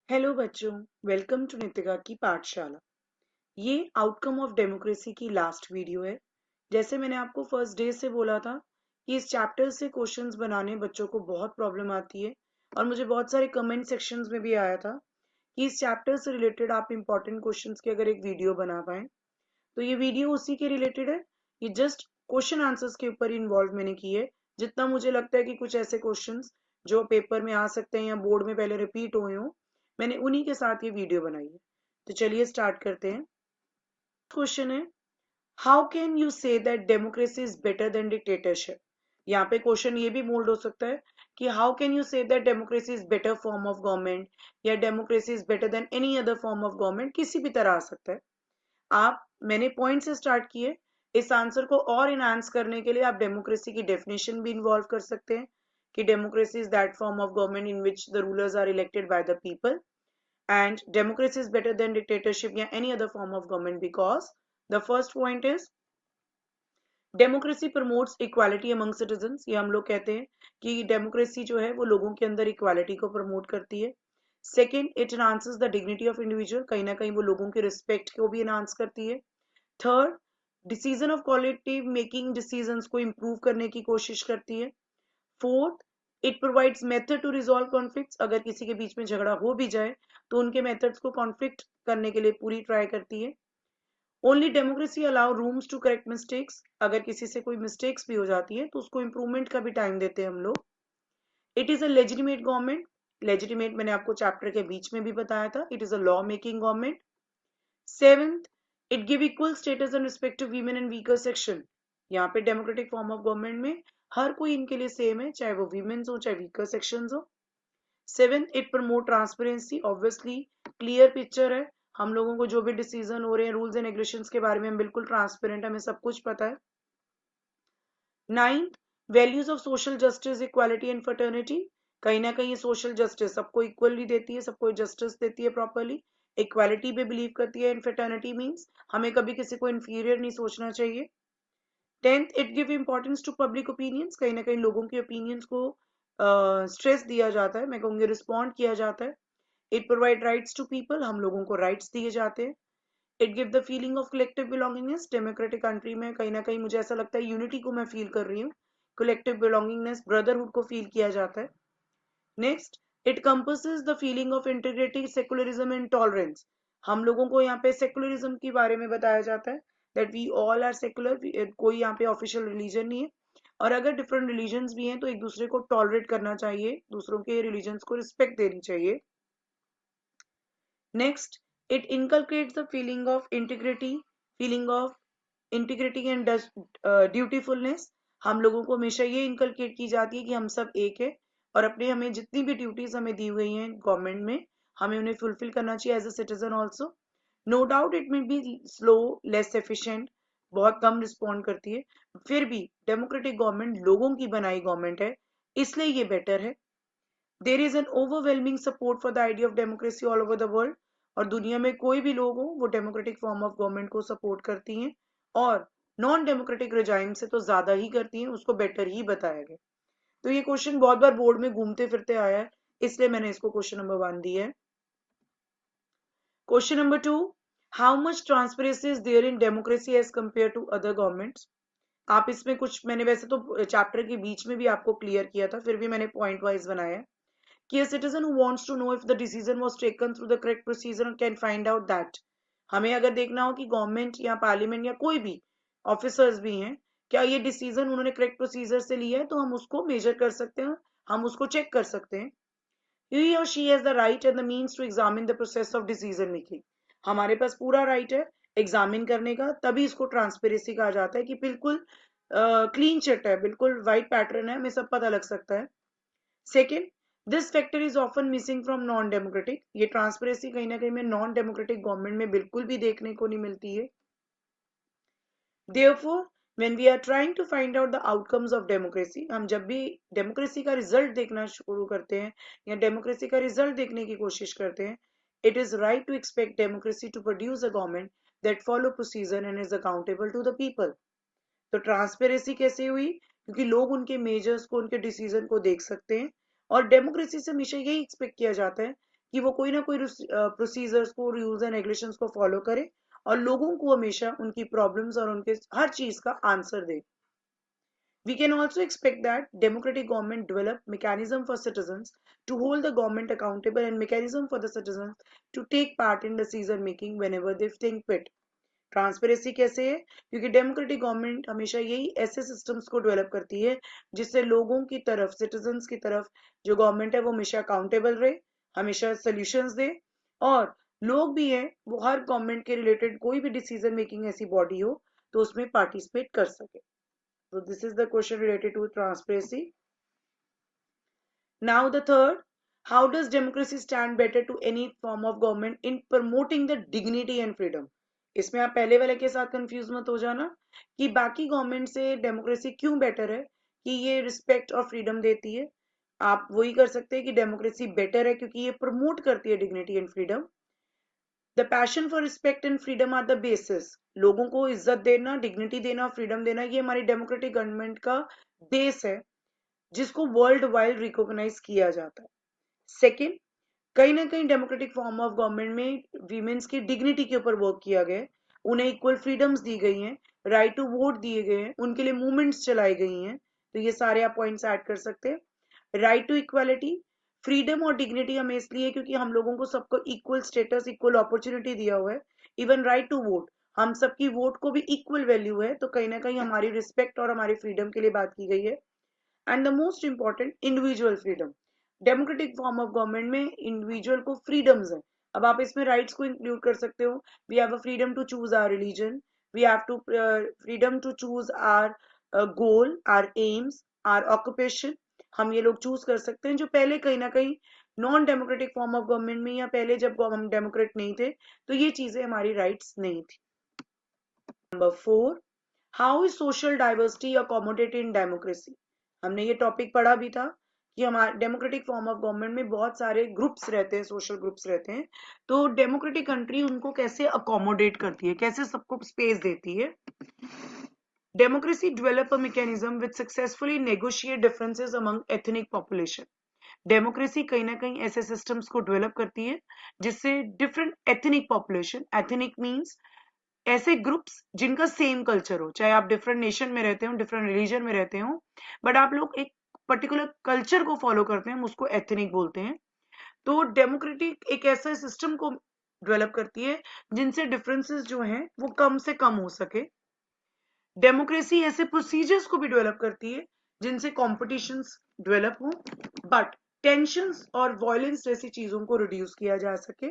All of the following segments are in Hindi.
हेलो बच्चों, वेलकम टू नितिका की पाठशाला। ये आउटकम ऑफ डेमोक्रेसी की लास्ट वीडियो है। जैसे मैंने आपको फर्स्ट डे से बोला था कि इस चैप्टर से क्वेश्चंस बनाने बच्चों को बहुत प्रॉब्लम आती है और मुझे बहुत सारे कमेंट सेक्शंस में भी आया था कि इस चैप्टर से रिलेटेड आप इंपॉर्टेंट क्वेश्चंस की अगर एक वीडियो बना पाए। तो ये वीडियो उसी के रिलेटेड है। ये जस्ट क्वेश्चन आंसर्स के ऊपर इन्वॉल्व मैंने की है। जितना मुझे लगता है कि कुछ ऐसे क्वेश्चंस जो पेपर में आ सकते हैं या बोर्ड में पहले रिपीट हुए हों, मैंने उन्हीं के साथ ये वीडियो बनाई है। तो चलिए स्टार्ट करते हैं। क्वेश्चन है, how can you say that democracy is better then dictatorship. यहाँ पे क्वेश्चन ये भी मोल्ड हो सकता है कि how can you say that democracy is better form of government या democracy is better than any other form of government, किसी भी तरह आ सकता है। आप मैंने पॉइंट से स्टार्ट किए। इस आंसर को और इनहांस करने के लिए आप डेमोक्रेसी की डेफिनेशन भी इन्वॉल्व कर सकते हैं कि democracy is that form of government in which the rulers are elected by the people and democracy is better than dictatorship या any other form of government because the first point is democracy promotes equality among citizens. ये हम लोग कहते हैं कि डेमोक्रेसी जो है वो लोगों के अंदर इक्वालिटी को प्रमोट करती है। Second, it enhances the dignity of individual, कहीं ना कहीं वो लोगों के रिस्पेक्ट को भी एनहांस करती है। Third, decision of collective making decisions को इम्प्रूव करने की कोशिश करती है। Fourth, it provides method to resolve conflicts, अगर किसी के बीच में झगड़ा हो भी जाए तो उनके मेथड्स को कॉन्फ्लिक्ट करने के लिए पूरी ट्राई करती है। Only democracy allow rooms to correct mistakes, अगर किसी से कोई मिस्टेक्स भी हो जाती है तो उसको इम्प्रूवमेंट का भी टाइम देते हैं हम लोग। It is a legitimate government, legitimate मैंने आपको चैप्टर के बीच में भी बताया था, it is a law making government. Seventh, it give equal status and respect to women and weaker section, यहाँ पे डेमोक्रेटिक फॉर्म ऑफ गवर्नमेंट में हर कोई इनके लिए सेम है, चाहे वो वीमेन्स हो चाहे वीकर सेक्शन हो। Seventh, it promote transparency, obviously clear picture है, हम लोगों को जो भी डिसीजन हो रहे हैं रूल्स एंड रेगुलेशंस के बारे में हम बिल्कुल ट्रांसपेरेंट, हमें सब कुछ पता है। Ninth, values of social justice, equality and fraternity, कहीं ना कहीं सोशल जस्टिस सबको इक्वली देती है, सबको जस्टिस देती है प्रॉपरली, इक्वालिटी पे बिलीव करती है, एंड फर्टर्निटी मीन्स हमें कभी किसी को इंफीरियर नहीं सोचना चाहिए। Tenth, it give importance to public opinions, कहीं ना कहीं लोगों के ओपिनियंस को स्ट्रेस दिया जाता है, मैं कहूँगी रिस्पॉन्ड किया जाता है। It provide rights to people, हम लोगों को राइट्स दिए जाते हैं। It give the feeling of collective belongingness, democratic country में कहीं ना कहीं मुझे ऐसा लगता है यूनिटी को मैं फील कर रही हूँ, कलेक्टिव बिलोंगिंगनेस, ब्रदरहुड को फील किया जाता है। Next, it compasses the feeling of integrity, secularism and tolerance, हम लोगों को यहाँ पे सेकुलरिज्म के बारे में बताया जाता है that we all are secular, कोई यहाँ पे ऑफिशियल रिलीजन नहीं है, और अगर डिफरेंट रिलीजन्स भी हैं तो एक दूसरे को टॉलरेट करना चाहिए, दूसरों के रिलीजन्स को रिस्पेक्ट देनी चाहिए। Next, it inculcates the feeling of integrity and dutifulness, हम लोगों को हमेशा ये इनकलकेट की जाती है कि हम सब एक है और अपने हमें जितनी भी ड्यूटीज हमें दी हुई हैं गवर्नमेंट में हमें उन्हें फुलफिल करना चाहिए as a citizen also. No doubt it may be slow, less efficient, बहुत कम रिस्पॉन्ड करती है, फिर भी डेमोक्रेटिक गवर्नमेंट लोगों की बनाई गवर्नमेंट है, इसलिए ये बेटर है। There is an overwhelming support for the idea of democracy all over the world, और दुनिया में कोई भी लोग हो वो डेमोक्रेटिक फॉर्म ऑफ गवर्नमेंट को सपोर्ट करती हैं और नॉन डेमोक्रेटिक रिजाइम से तो ज्यादा ही करती हैं, उसको बेटर ही बताया गया। तो ये क्वेश्चन बहुत बार बोर्ड में घूमते फिरते आया है, इसलिए मैंने इसको क्वेश्चन नंबर 1 दिया है। Question number 2, how much transparency is there in democracy as compare to other governments. आप इसमें कुछ, मैंने वैसे तो चैप्टर के बीच में भी आपको क्लियर किया था, फिर भी मैंने पॉइंट वाइज बनाया है कि a citizen who wants to know if the decision was taken through the correct procedure can find out that, हमें अगर देखना हो कि गवर्नमेंट या पार्लियामेंट या कोई भी ऑफिसर्स भी हैं, क्या ये डिसीजन उन्होंने करेक्ट प्रोसीजर से लिया है, तो हम उसको मेजर कर सकते हैं, हम उसको चेक कर सकते हैं। he or she has the right and the means to examine the process of decision making, हमारे पास पूरा राइट है एग्जामिन करने का, तभी इसको ट्रांसपेरेंसी कहा जाता है कि बिल्कुल क्लीन चिट है, बिल्कुल वाइट पैटर्न है, हमें सब पता लग सकता है। Second, this factor is often missing from non democratic, ये ट्रांसपेरेंसी कहीं ना कहीं में नॉन डेमोक्रेटिक गवर्नमेंट में बिल्कुल भी देखने को नहीं मिलती है। Therefore, when we are trying to find out the outcomes of democracy, हम जब भी डेमोक्रेसी का रिजल्ट देखना शुरू करते हैं या डेमोक्रेसी का रिजल्ट देखने की कोशिश करते हैं, it is right to expect democracy to produce a government that follow procedure and is accountable to the people. तो ट्रांसपेरेंसी कैसे हुई, क्योंकि लोग उनके मेजर्स को, उनके डिसीजन को देख सकते हैं, और डेमोक्रेसी से हमेशा यही एक्सपेक्ट किया जाता है कि वो कोई ना कोई प्रोसीजर्स को, रूल्स एंड रेगुलेशंस को फॉलो करे और लोगों को हमेशा उनकी प्रॉब्लम्स और उनके हर चीज का answer they. We can also expect that democratic government develop mechanism for citizens to hold the government accountable and mechanism for the citizens to take part in decision making whenever they think fit. Transparency कैसे है? क्योंकि डेमोक्रेटिक गवर्नमेंट हमेशा यही ऐसे सिस्टम्स को डेवलप करती है जिससे लोगों की तरफ, सिटीजन्स की तरफ जो गवर्नमेंट है वो हमेशा अकाउंटेबल रहे, हमेशा सोल्यूशंस दे, और लोग भी हैं वो हर गवर्नमेंट के रिलेटेड कोई भी डिसीजन मेकिंग ऐसी बॉडी हो तो उसमें पार्टिसिपेट कर सके. So this is the question related to transparency. Now the third, how does democracy stand better to any form of government in promoting the dignity and freedom? इसमें आप पहले वाले के साथ कंफ्यूज मत हो जाना कि बाकी गवर्नमेंट से डेमोक्रेसी क्यों बेटर है कि ये रिस्पेक्ट और फ्रीडम देती है. आप वही कर सकते हैं कि डेमोक्रेसी बेटर है क्योंकि ये प्रमोट करती है dignity and freedom. The passion for respect and freedom are the basis. लोगों को इज्जत देना, डिग्निटी देना, फ्रीडम देना, ये हमारी डेमोक्रेटिक गवर्नमेंट का बेस है जिसको वर्ल्ड वाइड रिकॉग्नाइज किया जाता है. सेकेंड, कहीं ना कहीं डेमोक्रेटिक फॉर्म ऑफ गवर्नमेंट में वीमेन्स की डिग्निटी के ऊपर वर्क किया गया है, उन्हें इक्वल फ्रीडम्स दी गई हैं, राइट टू वोट दिए गए हैं, उनके लिए मूवमेंट्स चलाई गई हैं. तो ये सारे आप पॉइंट्स ऐड कर सकते हैं. राइट टू इक्वालिटी, फ्रीडम और डिग्निटी हमें इसलिए क्योंकि हम लोगों को सबको इक्वल स्टेटस, इक्वल अपॉर्चुनिटी दिया हुआ है. इवन राइट टू वोट, हम सबकी वोट को भी इक्वल वैल्यू है, तो कहीं ना कहीं हमारी रिस्पेक्ट और हमारी फ्रीडम के लिए बात की गई है. And the most important, individual freedom. Democratic form of government में इंडिविजुअल को फ्रीडम्स है. अब आप इसमें राइट्स को इंक्लूड कर सकते हो. We have a freedom to choose our religion, we have to freedom to choose our goal, our aims, our occupation. हम ये लोग चूज कर सकते हैं जो पहले कहीं ना कहीं non democratic form of government में या पहले जब हम डेमोक्रेट नहीं थे तो ये चीजें हमारी राइट्स नहीं थी. Number 4, how is social diversity accommodated in democracy. हमने ये टॉपिक पढ़ा भी था कि हमारे डेमोक्रेटिक फॉर्म ऑफ गवर्नमेंट में बहुत सारे ग्रुप्स रहते हैं, सोशल ग्रुप्स रहते हैं, तो डेमोक्रेटिक कंट्री उनको कैसे अकोमोडेट करती है, कैसे सबको स्पेस देती है. Democracy develop a mechanism which successfully negotiate differences among ethnic population. Democracy कहीं ना कहीं ऐसे सिस्टम्स को डेवलप करती है जिससे different ethnic population, ethnic means ऐसे ग्रुप्स जिनका सेम कल्चर हो, चाहे आप डिफरेंट नेशन में रहते हो, डिफरेंट रिलीजन में रहते हो, बट आप लोग एक पर्टिकुलर कल्चर को फॉलो करते हैं, हम उसको एथनिक बोलते हैं. तो डेमोक्रेटिक एक ऐसा सिस्टम को डेवलप करती है जिनसे डिफरेंसेस जो हैं वो कम से कम हो सके. डेमोक्रेसी ऐसे प्रोसीजर्स को भी डेवलप करती है जिनसे कॉम्पिटिशंस डेवलप हो बट टेंशंस और वायलेंस जैसी चीजों को रिड्यूस किया जा सके.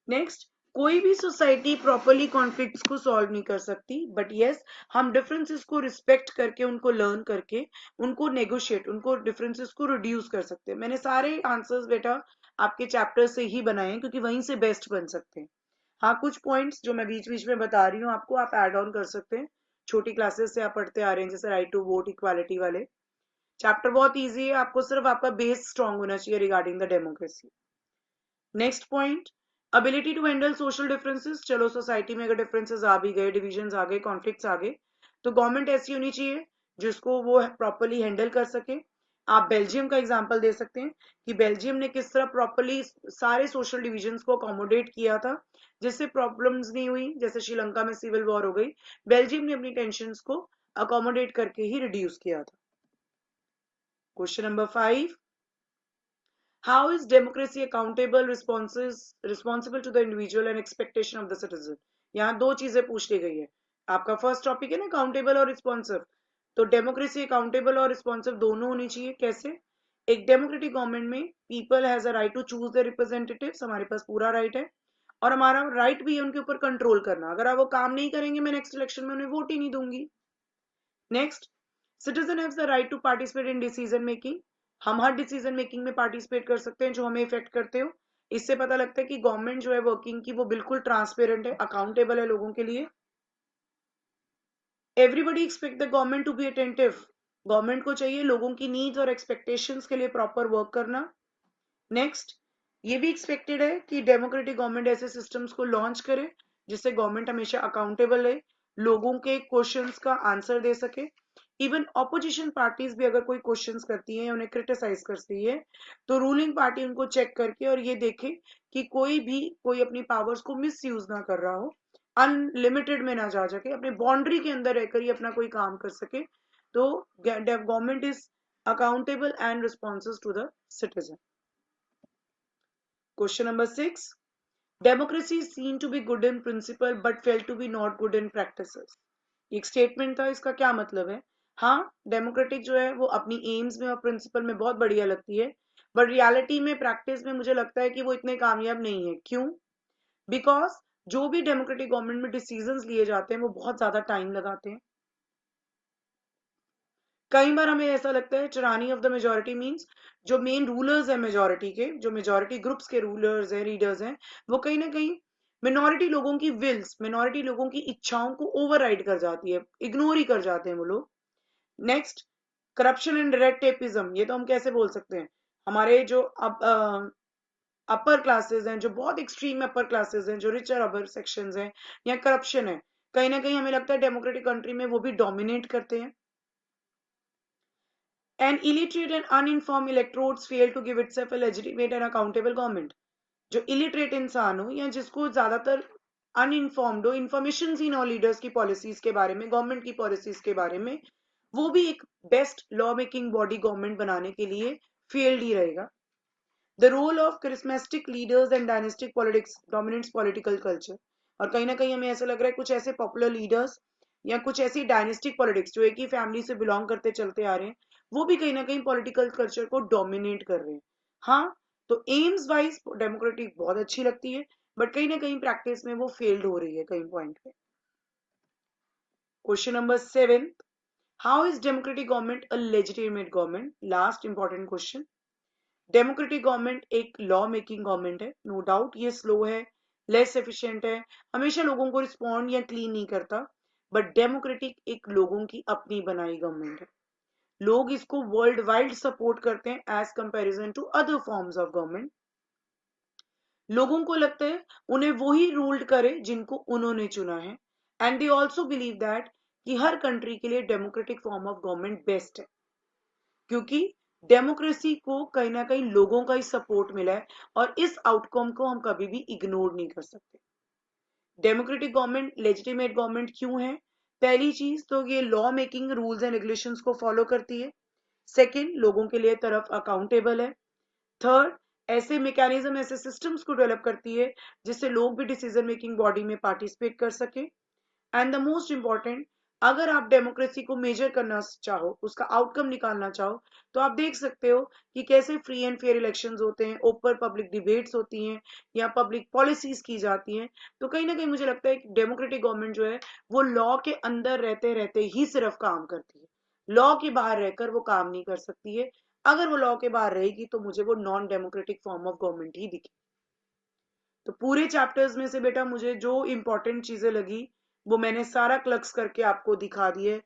नेक्स्ट, कोई भी सोसाइटी प्रॉपरली कॉन्फ्लिक्ट्स को सॉल्व नहीं कर सकती, बट यस हम डिफरेंसेस को रिस्पेक्ट करके, उनको लर्न करके, उनको नेगोशिएट, उनको डिफरेंसेस को रिड्यूस कर सकते हैं. मैंने सारे आंसर्स बेटा आपके चैप्टर से ही बनाए हैं क्योंकि वहीं से बेस्ट बन सकते हैं. हाँ, कुछ पॉइंट्स जो मैं बीच बीच में बता रही हूँ आपको, आप एड ऑन कर सकते हैं. छोटी क्लासेस से आप पढ़ते आ रहे हैं, जैसे राइट टू वोट, इक्वालिटी वाले चैप्टर बहुत ईजी है. आपको सिर्फ आपका बेस स्ट्रांग होना चाहिए regarding the democracy. Next point, ability to handle social differences. चलो सोसाइटी में अगर डिफरेंसेस आ भी गए, डिविजन आ गए, कॉन्फ्लिक्ट्स आ गए, तो गवर्नमेंट ऐसी होनी चाहिए जिसको वो प्रॉपरली हैंडल कर सके. आप बेल्जियम का एग्जांपल दे सकते हैं कि बेल्जियम ने किस तरह प्रॉपरली सारे सोशल डिविजन्स को अकोमोडेट किया था जिससे प्रॉब्लम्स नहीं हुई. जैसे श्रीलंका में सिविल वॉर हो गई, बेल्जियम ने अपनी टेंशंस को अकोमोडेट करके ही रिड्यूस किया था. Question number 5, how is democracy accountable, responsible to the individual and expectation of the citizen. यहाँ दो चीजें पूछ ली गई है. आपका फर्स्ट टॉपिक है ना अकाउंटेबल और रिस्पॉन्सिव, तो डेमोक्रेसी अकाउंटेबल और रिस्पॉन्सिव दोनों होनी चाहिए. कैसे? एक डेमोक्रेटिक गवर्नमेंट में people has a right to choose the representatives, हमारे पास पूरा राइट है, और हमारा राइट भी है उनके ऊपर कंट्रोल करना. अगर आप वो काम नहीं करेंगे मैं नेक्स्ट इलेक्शन में उन्हें वोट ही नहीं दूंगी. Next, citizen have the right to participate in decision making. हम हर डिसीजन मेकिंग में पार्टिसिपेट कर सकते हैं जो हमें इफेक्ट करते हो. इससे पता लगता है कि गवर्नमेंट जो है वर्किंग की वो बिल्कुल ट्रांसपेरेंट है, अकाउंटेबल है लोगों के लिए. Everybody expect the government to be attentive. Government को चाहिए लोगों की नीड्स और एक्सपेक्टेशंस के लिए प्रॉपर वर्क करना. नेक्स्ट, ये भी एक्सपेक्टेड है कि डेमोक्रेटिक गवर्नमेंट ऐसे सिस्टम्स को लॉन्च करे जिससे गवर्नमेंट हमेशा अकाउंटेबल है, लोगों के क्वेश्चंस का आंसर दे सके. इवन ऑपोजिशन पार्टीज भी अगर कोई क्वेश्चंस करती है, उन्हें क्रिटिसाइज करती है, तो रूलिंग पार्टी उनको चेक करके और ये देखे कि कोई अपनी पावर्स को मिस यूज ना कर रहा हो, अनलिमिटेड में ना जा सके, अपने बाउंड्री के अंदर रहकर ही अपना कोई काम कर सके, तो government is accountable and responsive to the citizen. Question number 6, democracy is seen to be good in principle but felt to be not good in practices। एक स्टेटमेंट था, इसका क्या मतलब है? हाँ, डेमोक्रेटिक जो है वो अपनी एम्स में और प्रिंसिपल में बहुत बढ़िया लगती है, बट रियलिटी में, प्रैक्टिस में मुझे लगता है कि वो इतने कामयाब नहीं है। क्यों? बिकॉज जो भी डेमोक्रेटिक गवर्नमेंट में डिसीजंस लिए जाते हैं वो बहुत ज्यादा टाइम लगाते हैं। कई बार हमें ऐसा लगता है टायरानी ऑफ द मेजोरिटी मींस जो मेन रूलर्स है मेजोरिटी के, जो मेजोरिटी ग्रुप्स के रूलर्स हैं, लीडर्स हैं, वो कहीं ना कहीं मिनॉरिटी लोगों की विल्स, मिनॉरिटी लोगों की इच्छाओं को ओवरराइड कर जाती है, इग्नोर ही कर जाते हैं वो लोग। Next, corruption and direct tapism, ये तो हम कैसे बोल सकते हैं? हमारे जो अपर क्लासेस हैं, जो बहुत एक्सट्रीम अपर क्लासेस हैं, जो रिचर अपर सेक्शंस हैं, या करप्शन है, कहीं ना कहीं हमें लगता है डेमोक्रेटिक कंट्री में वो भी डोमिनेट करते हैं। And illiterate and uninformed electorates fail to give itself a legitimate and accountable government। जो illiterate इंसान हो या जिसको ज्यादातर अनइन्फॉर्म्ड हो, इंफॉर्मेशन ही ना लीडर्स की पॉलिसीज के बारे में, गवर्नमेंट की पॉलिसीज के बारे में, वो भी एक best law making body government बनाने के लिए फेल्ड ही रहेगा। The role of charismatic leaders and dynastic politics dominates political culture. और कहीं ना कहीं हमें ऐसा लग रहा है कुछ ऐसे पॉपुलर लीडर्स या कुछ ऐसी डायनेस्टिक पॉलिटिक्स जो एक ही फैमिली से बिलोंग करते चलते आ रहे हैं, वो भी कहीं ना कहीं पॉलिटिकल कल्चर को डोमिनेट कर रहे हैं। हाँ, तो एम्स वाइज डेमोक्रेटिक बहुत अच्छी लगती है, बट कहीं ना कहीं प्रैक्टिस में वो फेल्ड हो रही है कहीं पॉइंट पे। Question number 7, how is democratic government a legitimate government? Last important question. Democratic government एक लॉ मेकिंग गवर्नमेंट है, नो डाउट ये स्लो है, लेस एफिशिएंट है, हमेशा लोगों को रिस्पॉन्ड या क्लीन नहीं करता, बट डेमोक्रेटिक एक लोगों की अपनी बनाई गवर्नमेंट है। लोग इसको वर्ल्ड वाइड सपोर्ट करते हैं as comparison to other forms of government. लोगों को लगता है उन्हें वही रूल्ड करे जिनको उन्होंने चुना है, and they also believe that कि हर कंट्री के लिए democratic form of government best है, क्योंकि डेमोक्रेसी को कहीं ना कहीं लोगों का ही सपोर्ट मिला है, और इस आउटकम को हम कभी भी इग्नोर नहीं कर सकते। डेमोक्रेटिक गवर्नमेंट लेजिटिमेट गवर्नमेंट क्यों है? पहली चीज तो ये law making rules and regulations को फॉलो करती है। सेकंड, लोगों के लिए तरफ अकाउंटेबल है। थर्ड, ऐसे मैकेनिज्म, ऐसे सिस्टम्स को डेवलप करती है जिससे लोग भी डिसीजन मेकिंग बॉडी में पार्टिसिपेट कर सके। एंड द मोस्ट इंपॉर्टेंट, अगर आप डेमोक्रेसी को मेजर करना चाहो, उसका आउटकम निकालना चाहो, तो आप देख सकते हो कि कैसे फ्री एंड फेयर इलेक्शंस होते हैं, ओपन पब्लिक डिबेट्स होती हैं, या पब्लिक पॉलिसीज की जाती हैं। तो कहीं ना कहीं मुझे लगता है कि डेमोक्रेटिक गवर्नमेंट जो है वो लॉ के अंदर रहते रहते ही सिर्फ काम करती है, लॉ के बाहर रहकर वो काम नहीं कर सकती है। अगर वो लॉ के बाहर रहेगी तो मुझे वो non democratic form of government ही दिखे। तो पूरे चैप्टर्स में से बेटा मुझे जो इंपॉर्टेंट चीजें लगी वो मैंने सारा क्लक्स करके आपको दिखा दिए।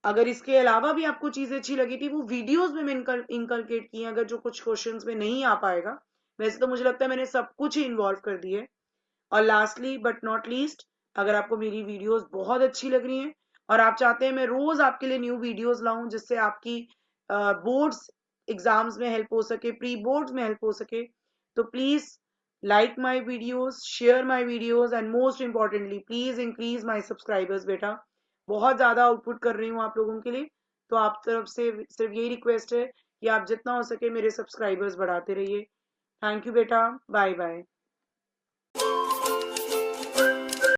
अगर इसके अलावा भी आपको चीजें अच्छी लगी थी, वो वीडियोस में मैंने इंकलकेट की, अगर जो कुछ क्वेश्चंस में नहीं आ पाएगा, वैसे तो मुझे लगता है मैंने सब कुछ ही इन्वॉल्व कर दिए। और लास्टली बट नॉट लीस्ट, अगर आपको मेरी वीडियोस बहुत अच्छी लग रही हैं और आप चाहते हैं मैं रोज आपके लिए न्यू वीडियोस लाऊं जिससे आपकी बोर्ड्स एग्जाम्स में हेल्प हो सके, प्री बोर्ड्स में हेल्प हो सके, तो please like my videos, share my videos, and most importantly please increase my subscribers बेटा। बहुत ज्यादा आउटपुट कर रही हूँ आप लोगों के लिए, तो आप तरफ से सिर्फ यही रिक्वेस्ट है कि आप जितना हो सके मेरे सब्सक्राइबर्स बढ़ाते रहिए। थैंक यू बेटा, बाय बाय।